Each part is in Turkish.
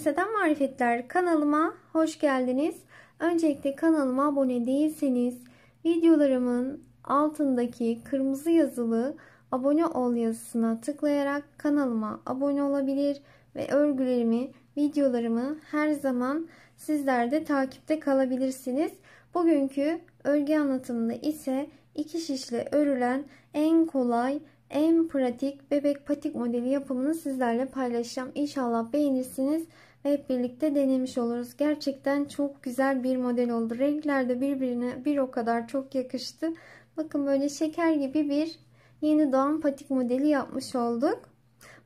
Gülümseten Marifetler kanalıma hoş geldiniz. Öncelikle kanalıma abone değilseniz videolarımın altındaki kırmızı yazılı abone ol yazısına tıklayarak kanalıma abone olabilir ve örgülerimi, videolarımı her zaman sizler de takipte kalabilirsiniz. Bugünkü örgü anlatımında ise iki şişle örülen en kolay, en pratik bebek patik modeli yapımını sizlerle paylaşacağım. İnşallah beğenirsiniz ve hep birlikte denemiş oluruz. Gerçekten çok güzel bir model oldu. Renkler de birbirine bir o kadar çok yakıştı. Bakın böyle şeker gibi bir yeni doğan patik modeli yapmış olduk.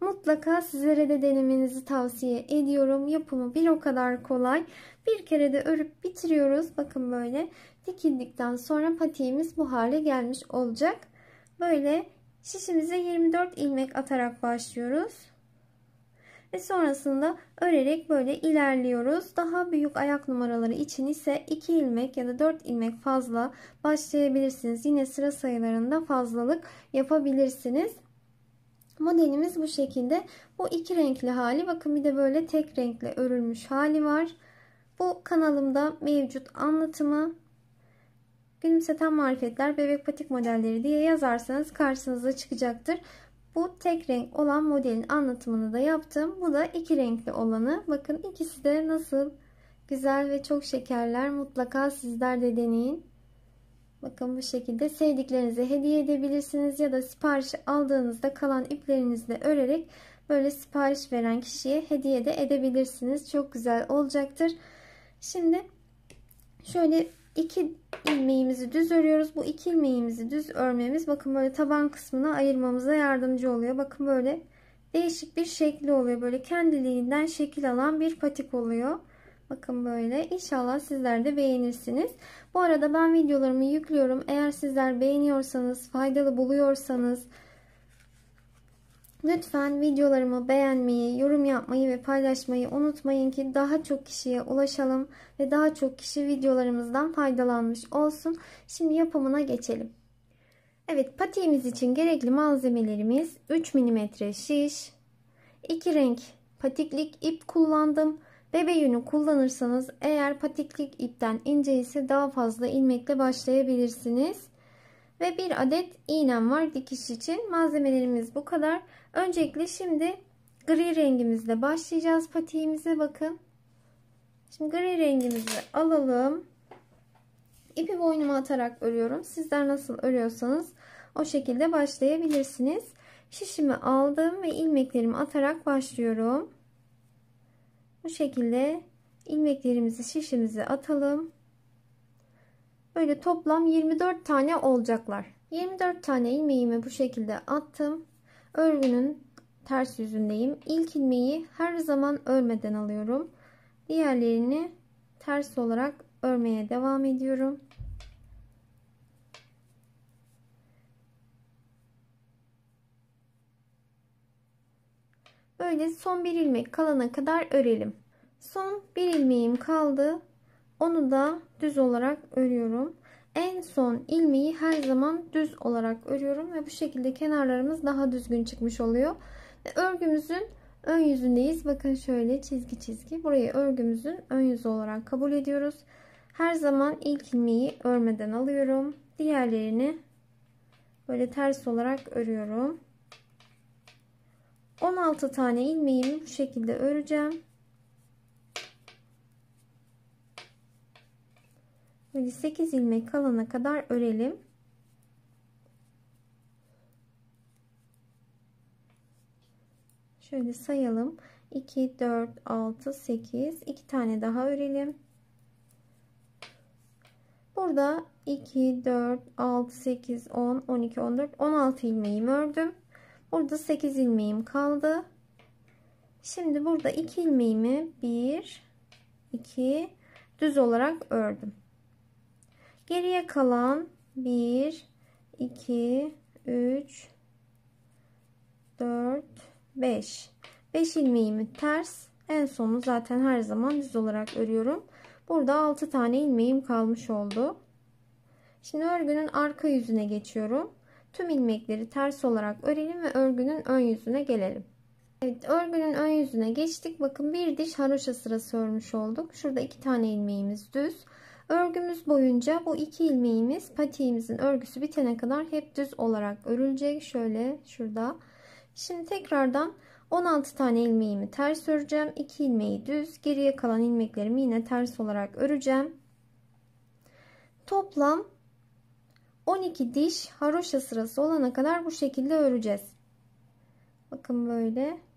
Mutlaka sizlere de denemenizi tavsiye ediyorum. Yapımı bir o kadar kolay. Bir kere de örüp bitiriyoruz. Bakın böyle dikildikten sonra patiğimiz bu hale gelmiş olacak. Böyle şişimize 24 ilmek atarak başlıyoruz. Ve sonrasında örerek böyle ilerliyoruz. Daha büyük ayak numaraları için ise 2 ilmek ya da 4 ilmek fazla başlayabilirsiniz. Yine sıra sayılarında fazlalık yapabilirsiniz. Modelimiz bu şekilde. Bu iki renkli hali. Bakın bir de böyle tek renkle örülmüş hali var. Bu kanalımda mevcut anlatımı. Gülümseten Marifetler bebek patik modelleri diye yazarsanız karşınıza çıkacaktır. Bu tek renk olan modelin anlatımını da yaptım. Bu da iki renkli olanı. Bakın ikisi de nasıl güzel ve çok şekerler. Mutlaka sizler de deneyin. Bakın bu şekilde sevdiklerinize hediye edebilirsiniz ya da sipariş aldığınızda kalan iplerinizle örerek böyle sipariş veren kişiye hediye de edebilirsiniz. Çok güzel olacaktır. Şimdi şöyle 2 ilmeğimizi düz örüyoruz. Bu 2 ilmeğimizi düz örmemiz bakın böyle taban kısmını ayırmamıza yardımcı oluyor. Bakın böyle değişik bir şekli oluyor. Böyle kendiliğinden şekil alan bir patik oluyor. Bakın böyle. İnşallah sizler de beğenirsiniz. Bu arada ben videolarımı yüklüyorum. Eğer sizler beğeniyorsanız, faydalı buluyorsanız lütfen videolarımı beğenmeyi, yorum yapmayı ve paylaşmayı unutmayın ki daha çok kişiye ulaşalım ve daha çok kişi videolarımızdan faydalanmış olsun. Şimdi yapımına geçelim. Evet, patiğimiz için gerekli malzemelerimiz 3 mm şiş, 2 renk patiklik ip kullandım. Bebe yünü kullanırsanız eğer patiklik ipten ince ise daha fazla ilmekle başlayabilirsiniz. Ve bir adet iğnem var dikiş için. Malzemelerimiz bu kadar. Öncelikle şimdi gri rengimizle başlayacağız patiğimize. Bakın. Şimdi gri rengimizi alalım. İpi boynuma atarak örüyorum. Sizler nasıl örüyorsanız o şekilde başlayabilirsiniz. Şişimi aldım ve ilmeklerimi atarak başlıyorum. Bu şekilde ilmeklerimizi şişimize atalım. Böyle toplam 24 tane olacaklar. 24 tane ilmeğimi bu şekilde attım. Örgünün ters yüzündeyim. İlk ilmeği her zaman örmeden alıyorum. Diğerlerini ters olarak örmeye devam ediyorum. Böyle son bir ilmek kalana kadar örelim. Son bir ilmeğim kaldı. Onu da düz olarak örüyorum. En son ilmeği her zaman düz olarak örüyorum ve bu şekilde kenarlarımız daha düzgün çıkmış oluyor. Ve örgümüzün ön yüzündeyiz. Bakın şöyle çizgi çizgi. Burayı örgümüzün ön yüzü olarak kabul ediyoruz. Her zaman ilk ilmeği örmeden alıyorum. Diğerlerini böyle ters olarak örüyorum. 16 tane ilmeğimi bu şekilde öreceğim. Böyle 8 ilmek kalana kadar örelim. Şöyle sayalım. 2, 4, 6, 8. 2 tane daha örelim. Burada 2, 4, 6, 8, 10, 12, 14, 16 ilmeğimi ördüm. Burada 8 ilmeğim kaldı. Şimdi burada 2 ilmeğimi 1, 2 düz olarak ördüm. Geriye kalan 1, 2, 3, 4, 5. 5 ilmeğimi ters. En sonu zaten her zaman düz olarak örüyorum. Burada 6 tane ilmeğim kalmış oldu. Şimdi örgünün arka yüzüne geçiyorum. Tüm ilmekleri ters olarak örelim ve örgünün ön yüzüne gelelim. Evet, örgünün ön yüzüne geçtik. Bakın bir diş haroşa sırası örmüş olduk. Şurada 2 tane ilmeğimiz düz. Örgümüz boyunca bu 2 ilmeğimiz patiğimizin örgüsü bitene kadar hep düz olarak örülecek. Şöyle şurada. Şimdi tekrardan 16 tane ilmeğimi ters öreceğim. 2 ilmeği düz. Geriye kalan ilmeklerimi yine ters olarak öreceğim. Toplam 12 diş haroşa sırası olana kadar bu şekilde öreceğiz. Bakın böyle.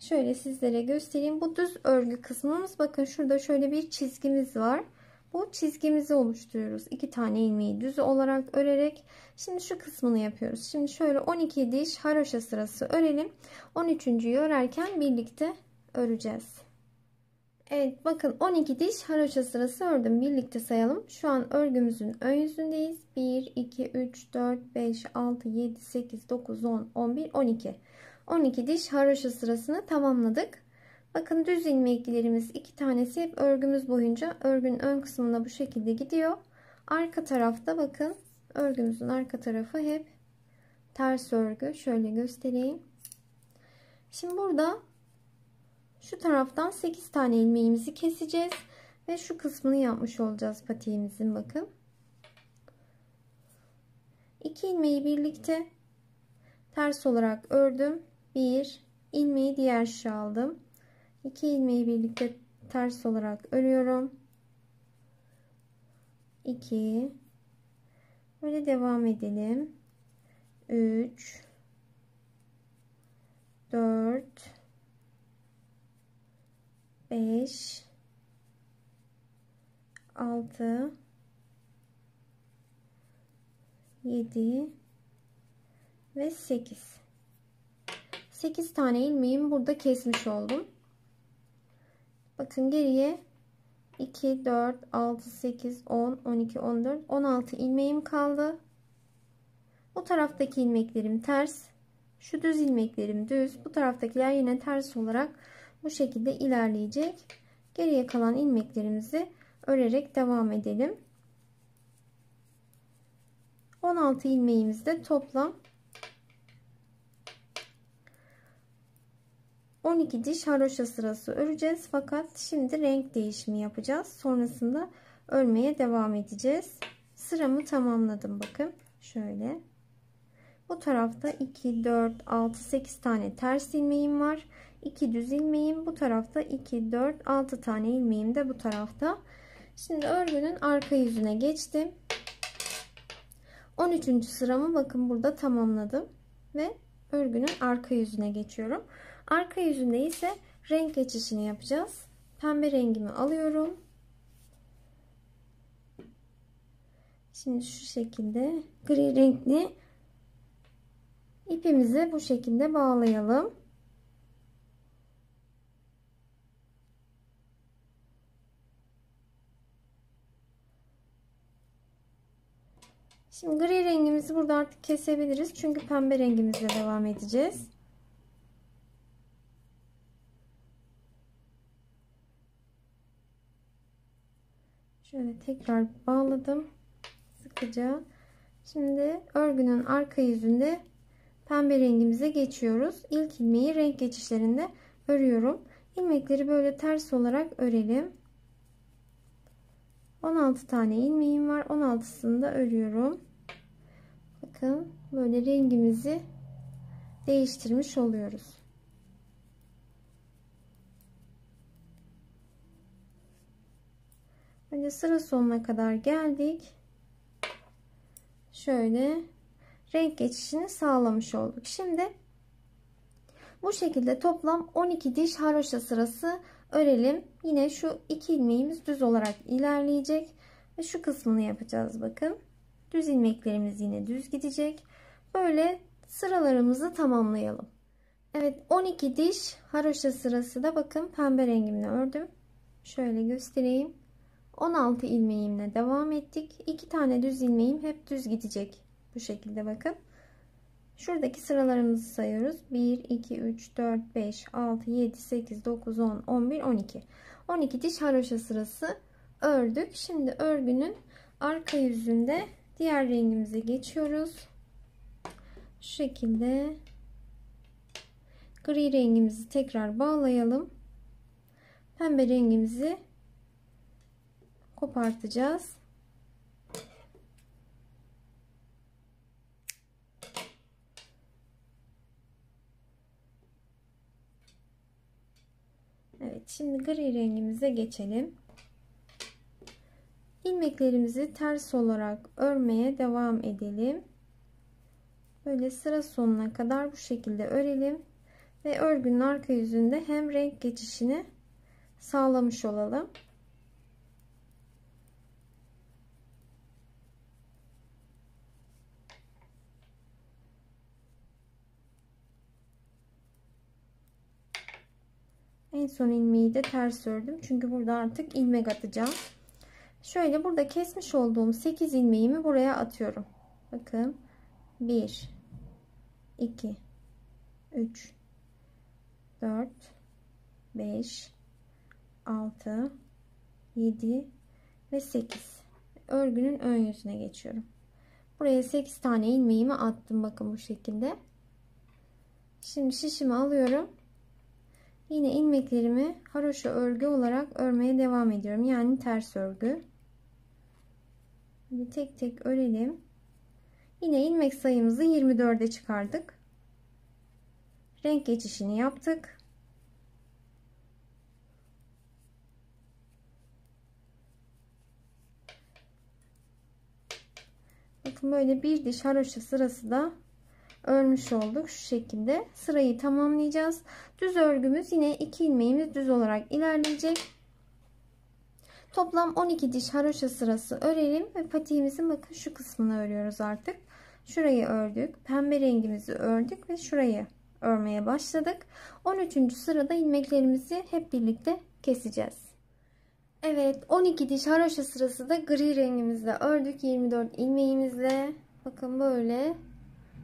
Şöyle sizlere göstereyim. Bu düz örgü kısmımız. Bakın şurada şöyle bir çizgimiz var. Bu çizgimizi oluşturuyoruz. 2 tane ilmeği düz olarak örerek. Şimdi şu kısmını yapıyoruz. Şimdi şöyle 12 diş haroşa sırası örelim. 13.'yü örerken birlikte öreceğiz. Evet, bakın 12 diş haroşa sırası ördüm. Birlikte sayalım. Şu an örgümüzün ön yüzündeyiz. 1, 2, 3, 4, 5, 6, 7, 8, 9, 10, 11, 12. 12 diş haroşa sırasını tamamladık. Bakın düz ilmeklerimiz 2 tanesi hep örgümüz boyunca örgünün ön kısmına bu şekilde gidiyor. Arka tarafta bakın örgümüzün arka tarafı hep ters örgü. Şöyle göstereyim. Şimdi burada şu taraftan 8 tane ilmeğimizi keseceğiz ve şu kısmını yapmış olacağız patiğimizin. Bakın 2 ilmeği birlikte ters olarak ördüm. 1 ilmeği diğer şişe aldım. 2 ilmeği birlikte ters olarak örüyorum. 2 böyle devam edelim. 3 4 5 6 7 ve 8. 8 tane ilmeğimi burada kesmiş oldum. Bakın geriye 2, 4, 6, 8, 10, 12, 14, 16 ilmeğim kaldı. Bu taraftaki ilmeklerim ters. Şu düz ilmeklerim düz. Bu taraftakiler yine ters olarak bu şekilde ilerleyecek. Geriye kalan ilmeklerimizi örerek devam edelim. 16 ilmeğimizde toplam 12 diş haroşa sırası öreceğiz. Fakat şimdi renk değişimi yapacağız. Sonrasında örmeye devam edeceğiz. Sıramı tamamladım. Bakın şöyle. Bu tarafta 2, 4, 6, 8 tane ters ilmeğim var. 2 düz ilmeğim. Bu tarafta 2, 4, 6 tane ilmeğim de bu tarafta. Şimdi örgünün arka yüzüne geçtim. 13. sıramı bakın burada tamamladım. Ve örgünün arka yüzüne geçiyorum. Arka yüzünde ise renk geçişini yapacağız. Pembe rengimi alıyorum. Şimdi şu şekilde gri renkli ipimizi bu şekilde bağlayalım. Şimdi gri rengimizi burada artık kesebiliriz. Çünkü pembe rengimizle devam edeceğiz. Şöyle tekrar bağladım. Sıkıca. Şimdi örgünün arka yüzünde pembe rengimize geçiyoruz. İlk ilmeği renk geçişlerinde örüyorum. İlmekleri böyle ters olarak örelim. 16 tane ilmeğim var. 16'sını da örüyorum. Bakın böyle rengimizi değiştirmiş oluyoruz. Önce sıra sonuna kadar geldik. Şöyle renk geçişini sağlamış olduk. Şimdi bu şekilde toplam 12 diş haroşa sırası örelim. Yine şu 2 ilmeğimiz düz olarak ilerleyecek ve şu kısmını yapacağız. Bakın düz ilmeklerimiz yine düz gidecek. Böyle sıralarımızı tamamlayalım. Evet, 12 diş haroşa sırası da bakın pembe rengimle ördüm. Şöyle göstereyim. 16 ilmeğimle devam ettik. 2 tane düz ilmeğim hep düz gidecek. Bu şekilde bakın. Şuradaki sıralarımızı sayıyoruz. 1, 2, 3, 4, 5, 6, 7, 8, 9, 10, 11, 12. 12 diş haroşa sırası ördük. Şimdi örgünün arka yüzünde diğer rengimize geçiyoruz. Şu şekilde Gri rengimizi tekrar bağlayalım. Pembe rengimizi kopartacağız. Evet, şimdi gri rengimize geçelim. İlmeklerimizi ters olarak örmeye devam edelim. Böyle sıra sonuna kadar bu şekilde örelim ve örgünün arka yüzünde hem renk geçişini sağlamış olalım. En son ilmeği de ters ördüm. Çünkü burada artık ilmek atacağım. Şöyle burada kesmiş olduğum 8 ilmeğimi buraya atıyorum. Bakın. 1 2 3 4 5 6 7 ve 8. Örgünün ön yüzüne geçiyorum. Buraya 8 tane ilmeğimi attım. Bakın bu şekilde. Şimdi şişimi alıyorum. Yine ilmeklerimi haroşa örgü olarak örmeye devam ediyorum. Yani ters örgü. Şimdi tek tek örelim. Yine ilmek sayımızı 24'e çıkardık. Renk geçişini yaptık. Bakın böyle bir diş haroşa sırası da örmüş olduk. Şu şekilde sırayı tamamlayacağız. Düz örgümüz yine 2 ilmeğimiz düz olarak ilerleyecek. Toplam 12 diş haroşa sırası örelim ve patiğimizin bakın şu kısmını örüyoruz artık. Şurayı ördük. Pembe rengimizi ördük ve şurayı örmeye başladık. 13. sırada ilmeklerimizi hep birlikte keseceğiz. Evet, 12 diş haroşa sırası da gri rengimizle ördük. 24 ilmeğimizle bakın böyle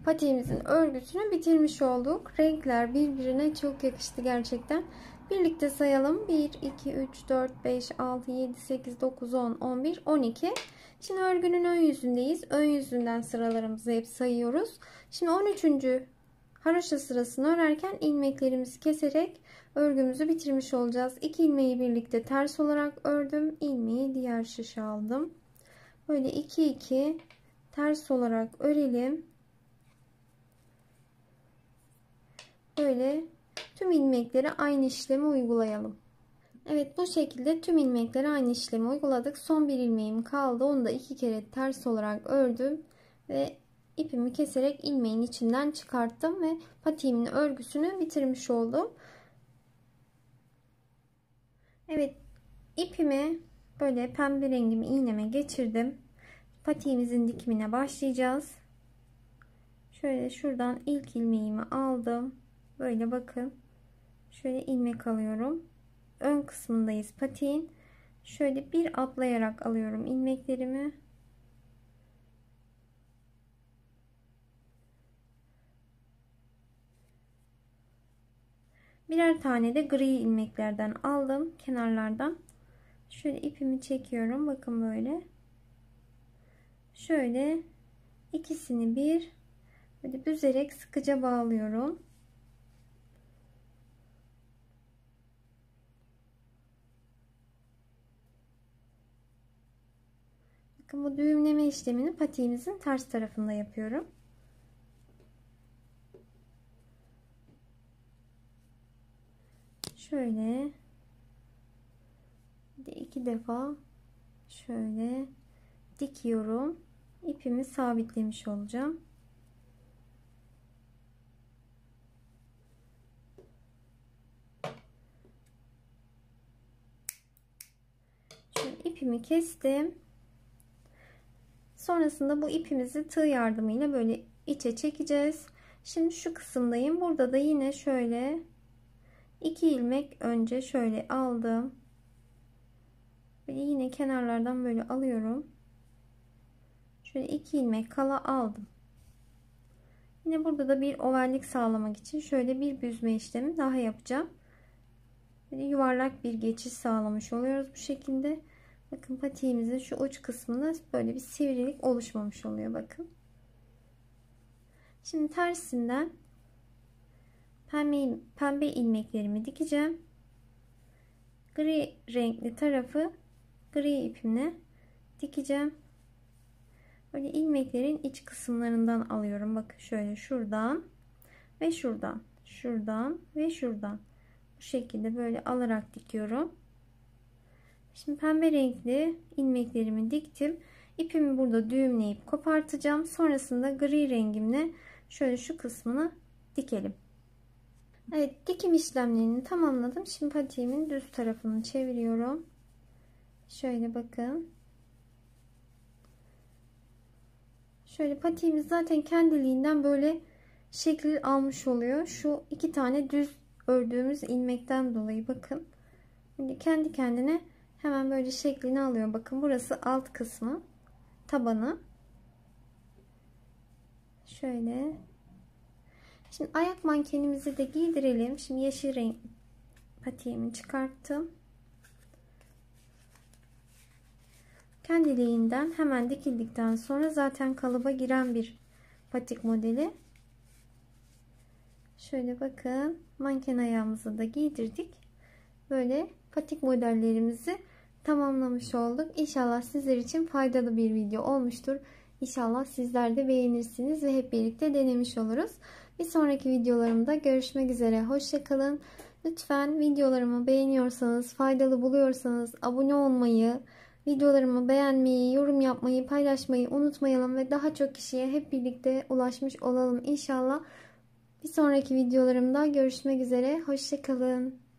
patiğimizin örgüsünü bitirmiş olduk. Renkler birbirine çok yakıştı gerçekten. Birlikte sayalım. 1 2 3 4 5 6 7 8 9 10 11 12. Şimdi örgünün ön yüzündeyiz. Ön yüzünden sıralarımızı hep sayıyoruz. Şimdi 13. haroşa sırasını örerken ilmeklerimizi keserek örgümüzü bitirmiş olacağız. 2 ilmeği birlikte ters olarak ördüm. İlmeği diğer şişe aldım. Böyle 2 2 ters olarak örelim. Böyle tüm ilmeklere aynı işlemi uygulayalım. Evet, bu şekilde tüm ilmeklere aynı işlemi uyguladık. Son bir ilmeğim kaldı. Onu da 2 kere ters olarak ördüm ve ipimi keserek ilmeğin içinden çıkarttım ve patiğimin örgüsünü bitirmiş oldum. Evet, ipimi böyle pembe rengimi iğneme geçirdim. Patiğimizin dikimine başlayacağız. Şöyle şuradan ilk ilmeğimi aldım. Böyle bakın. Şöyle ilmek alıyorum. Ön kısmındayız patiğin. Şöyle bir atlayarak alıyorum ilmeklerimi. Birer tane de gri ilmeklerden aldım kenarlardan. Şöyle ipimi çekiyorum. Bakın böyle. Şöyle ikisini bir böyle büzerek sıkıca bağlıyorum. Bakın bu düğümleme işlemini patiğimizin ters tarafında yapıyorum. Şöyle iki defa şöyle dikiyorum. İpimi sabitlemiş olacağım. Şöyle ipimi kestim. Sonrasında bu ipimizi tığ yardımıyla böyle içe çekeceğiz. Şimdi şu kısımdayım. Burada da yine şöyle 2 ilmek önce şöyle aldım. Böyle yine kenarlardan böyle alıyorum. Şöyle 2 ilmek kala aldım. Yine burada da bir ovallik sağlamak için şöyle bir büzme işlemi daha yapacağım. Böyle yuvarlak bir geçiş sağlamış oluyoruz bu şekilde. Bakın patiğimizin şu uç kısmında böyle bir sivrilik oluşmamış oluyor bakın. Şimdi tersinden pembe ilmeklerimi dikeceğim. Gri renkli tarafı gri ipimle dikeceğim. Böyle ilmeklerin iç kısımlarından alıyorum. Bakın şöyle şuradan ve şuradan, şuradan ve şuradan. Bu şekilde böyle alarak dikiyorum. Şimdi pembe renkli ilmeklerimi diktim. İpimi burada düğümleyip kopartacağım. Sonrasında gri rengimle şöyle şu kısmını dikelim. Evet, dikim işlemlerini tamamladım. Şimdi patiğimin düz tarafını çeviriyorum. Şöyle bakın. Şöyle patiğimiz zaten kendiliğinden böyle şekil almış oluyor. Şu iki tane düz ördüğümüz ilmekten dolayı bakın. Şimdi kendi kendine hemen böyle şeklini alıyor. Bakın burası alt kısmı, tabanı. Şöyle. Şimdi ayak mankenimizi de giydirelim. Şimdi yeşil renk patiğimi çıkarttım. Kendiliğinden hemen dikildikten sonra zaten kalıba giren bir patik modeli. Şöyle bakın, manken ayağımızı da giydirdik. Böyle patik modellerimizi tamamlamış olduk. İnşallah sizler için faydalı bir video olmuştur. İnşallah sizler de beğenirsiniz ve hep birlikte denemiş oluruz. Bir sonraki videolarımda görüşmek üzere. Hoşça kalın. Lütfen videolarımı beğeniyorsanız, faydalı buluyorsanız abone olmayı, videolarımı beğenmeyi, yorum yapmayı, paylaşmayı unutmayalım ve daha çok kişiye hep birlikte ulaşmış olalım inşallah. Bir sonraki videolarımda görüşmek üzere. Hoşça kalın.